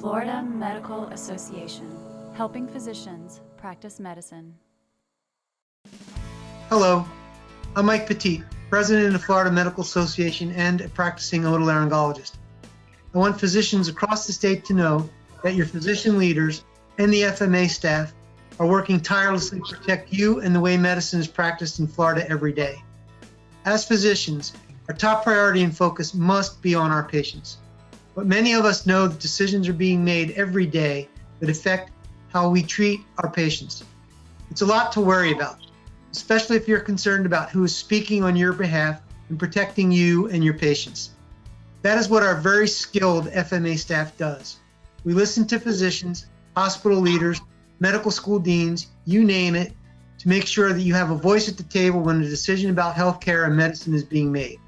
Florida Medical Association, helping physicians practice medicine. Hello, I'm Mike Petit, President of the Florida Medical Association and a practicing otolaryngologist. I want physicians across the state to know that your physician leaders and the FMA staff are working tirelessly to protect you and the way medicine is practiced in Florida every day. As physicians, our top priority and focus must be on our patients. But many of us know that decisions are being made every day that affect how we treat our patients. It's a lot to worry about, especially if you're concerned about who is speaking on your behalf and protecting you and your patients. That is what our very skilled FMA staff does. We listen to physicians, hospital leaders, medical school deans, you name it, to make sure that you have a voice at the table when a decision about healthcare and medicine is being made.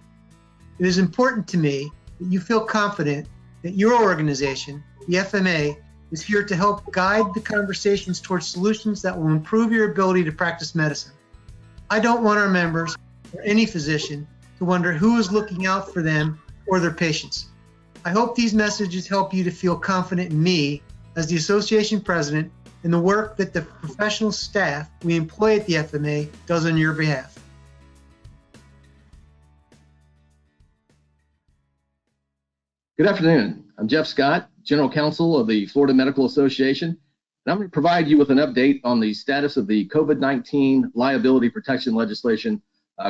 It is important to me that you feel confident that your organization, the FMA, is here to help guide the conversations towards solutions that will improve your ability to practice medicine. I don't want our members or any physician to wonder who is looking out for them or their patients. I hope these messages help you to feel confident in me as the association president and the work that the professional staff we employ at the FMA does on your behalf. Good afternoon. I'm Jeff Scott, General Counsel of the Florida Medical Association, and I'm going to provide you with an update on the status of the COVID-19 liability protection legislation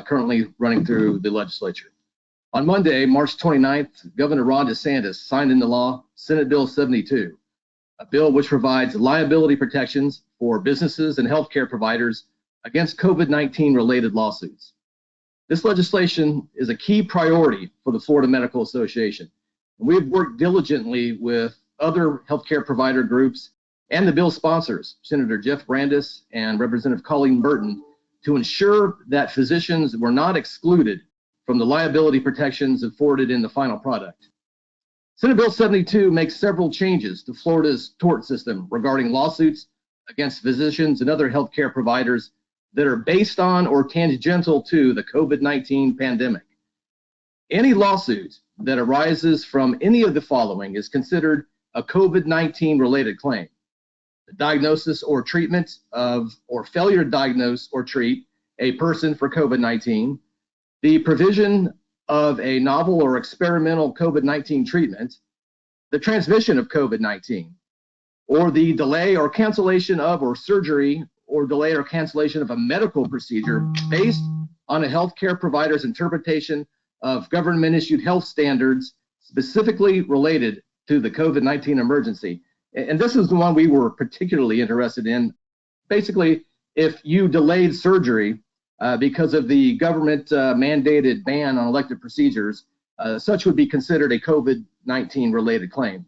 currently running through the legislature. On Monday, March 29th, Governor DeSantis signed into law Senate Bill 72, a bill which provides liability protections for businesses and healthcare providers against COVID-19 related lawsuits. This legislation is a key priority for the Florida Medical Association. We have worked diligently with other healthcare provider groups and the bill sponsors, Senator Jeff Brandes and Representative Colleen Burton, to ensure that physicians were not excluded from the liability protections afforded in the final product. Senate Bill 72 makes several changes to Florida's tort system regarding lawsuits against physicians and other healthcare providers that are based on or tangential to the COVID-19 pandemic. Any lawsuit that arises from any of the following is considered a COVID-19 related claim. The diagnosis or treatment of or failure to diagnose or treat a person for COVID-19, the provision of a novel or experimental COVID-19 treatment, the transmission of COVID-19, or the delay or cancellation of or surgery or delay or cancellation of a medical procedure based on a healthcare provider's interpretation of government-issued health standards specifically related to the COVID-19 emergency. And this is the one we were particularly interested in. Basically, if you delayed surgery because of the government mandated ban on elective procedures, such would be considered a COVID-19 related claim.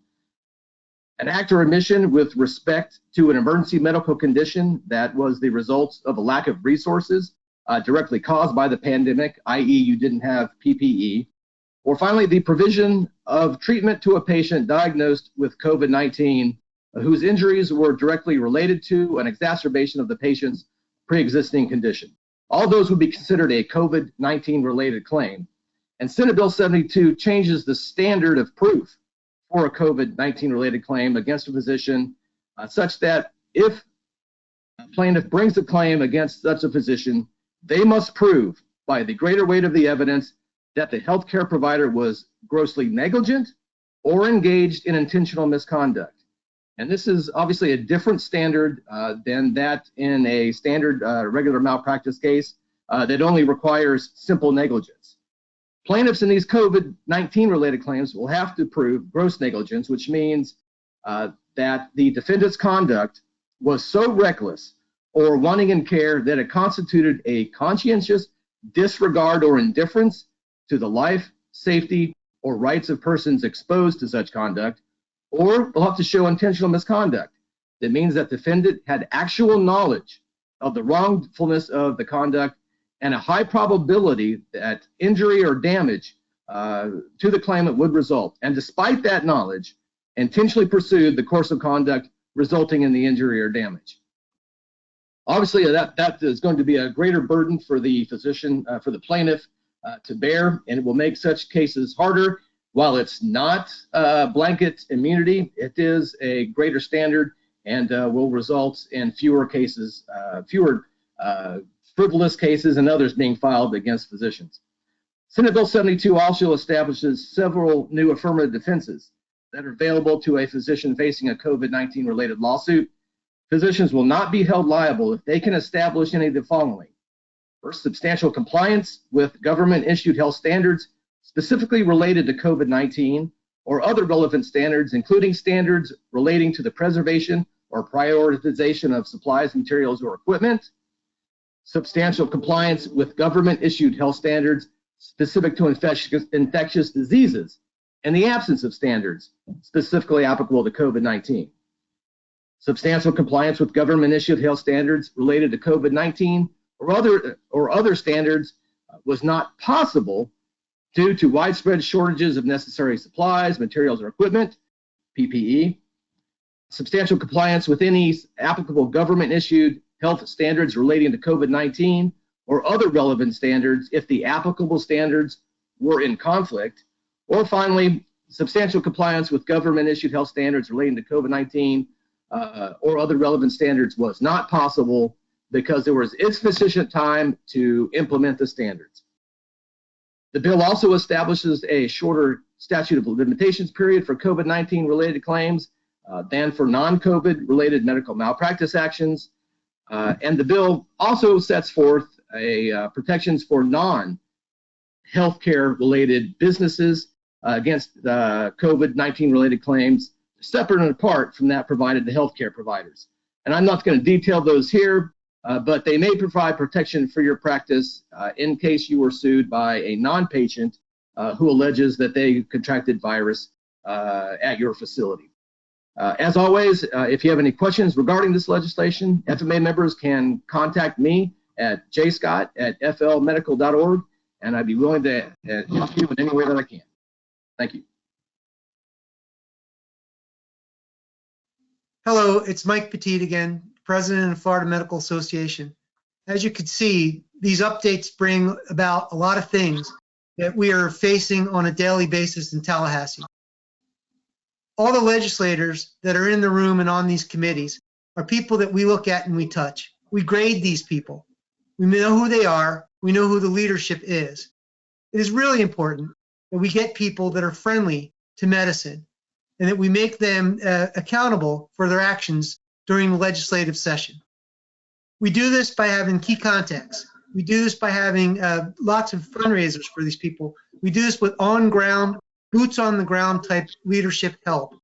An act or omission with respect to an emergency medical condition that was the result of a lack of resources directly caused by the pandemic, i.e. you didn't have PPE, or finally the provision of treatment to a patient diagnosed with COVID-19 whose injuries were directly related to an exacerbation of the patient's pre-existing condition. All those would be considered a COVID-19 related claim. And Senate Bill 72 changes the standard of proof for a COVID-19 related claim against a physician such that if a plaintiff brings a claim against such a physician, they must prove by the greater weight of the evidence that the healthcare provider was grossly negligent or engaged in intentional misconduct. And this is obviously a different standard than that in a standard regular malpractice case that only requires simple negligence. Plaintiffs in these COVID-19 related claims will have to prove gross negligence, which means that the defendant's conduct was so reckless or wanting in care that it constituted a conscientious disregard or indifference to the life, safety, or rights of persons exposed to such conduct, or they'll have to show intentional misconduct. That means that the defendant had actual knowledge of the wrongfulness of the conduct and a high probability that injury or damage to the claimant would result. And despite that knowledge, intentionally pursued the course of conduct resulting in the injury or damage. Obviously, that is going to be a greater burden for the physician, for the plaintiff to bear, and it will make such cases harder While it's not blanket immunity, it is a greater standard and will result in fewer cases, fewer frivolous cases and others being filed against physicians. Senate Bill 72 also establishes several new affirmative defenses that are available to a physician facing a COVID-19 related lawsuit. Physicians will not be held liable if they can establish any of the following. First, substantial compliance with government-issued health standards specifically related to COVID-19 or other relevant standards, including standards relating to the preservation or prioritization of supplies, materials, or equipment. Substantial compliance with government-issued health standards specific to infectious diseases in the absence of standards specifically applicable to COVID-19. Substantial compliance with government-issued health standards related to COVID-19 or other standards was not possible due to widespread shortages of necessary supplies, materials, or equipment, PPE. Substantial compliance with any applicable government-issued health standards relating to COVID-19 or other relevant standards if the applicable standards were in conflict. Or finally, substantial compliance with government-issued health standards relating to COVID-19 or other relevant standards was not possible because there was insufficient time to implement the standards. The bill also establishes a shorter statute of limitations period for COVID-19 related claims than for non-COVID related medical malpractice actions. And the bill also sets forth protections for non-healthcare related businesses against COVID-19 related claims, separate and apart from that provided to healthcare providers. And I'm not going to detail those here, but they may provide protection for your practice in case you were sued by a non-patient who alleges that they contracted virus at your facility. As always, if you have any questions regarding this legislation, FMA members can contact me at jscott@flmedical.org, and I'd be willing to help you in any way that I can. Thank you. Hello, it's Mike Petit again, President of the Florida Medical Association. As you can see, these updates bring about a lot of things that we are facing on a daily basis in Tallahassee. All the legislators that are in the room and on these committees are people that we look at and we touch. We grade these people. We know who they are. We know who the leadership is. It is really important that we get people that are friendly to medicine and that we make them accountable for their actions during the legislative session. We do this by having key contacts. We do this by having lots of fundraisers for these people. We do this with on-ground, boots on the ground type leadership help.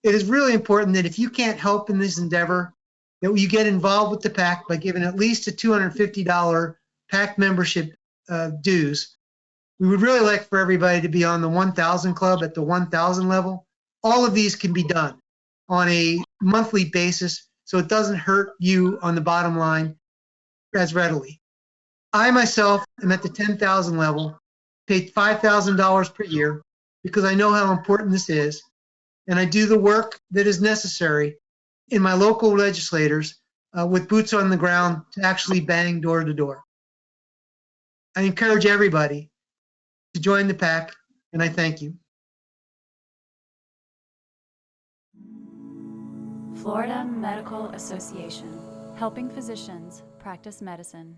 It is really important that if you can't help in this endeavor, that you get involved with the PAC by giving at least a $250 PAC membership dues. We would really like for everybody to be on the 1,000 club at the 1,000 level. All of these can be done on a monthly basis, so it doesn't hurt you on the bottom line as readily. I myself am at the 10,000 level, paid $5,000 per year because I know how important this is, and I do the work that is necessary in my local legislators with boots on the ground to actually bang door to door. I encourage everybody to join the PAC, and I thank you. Florida Medical Association, helping physicians practice medicine.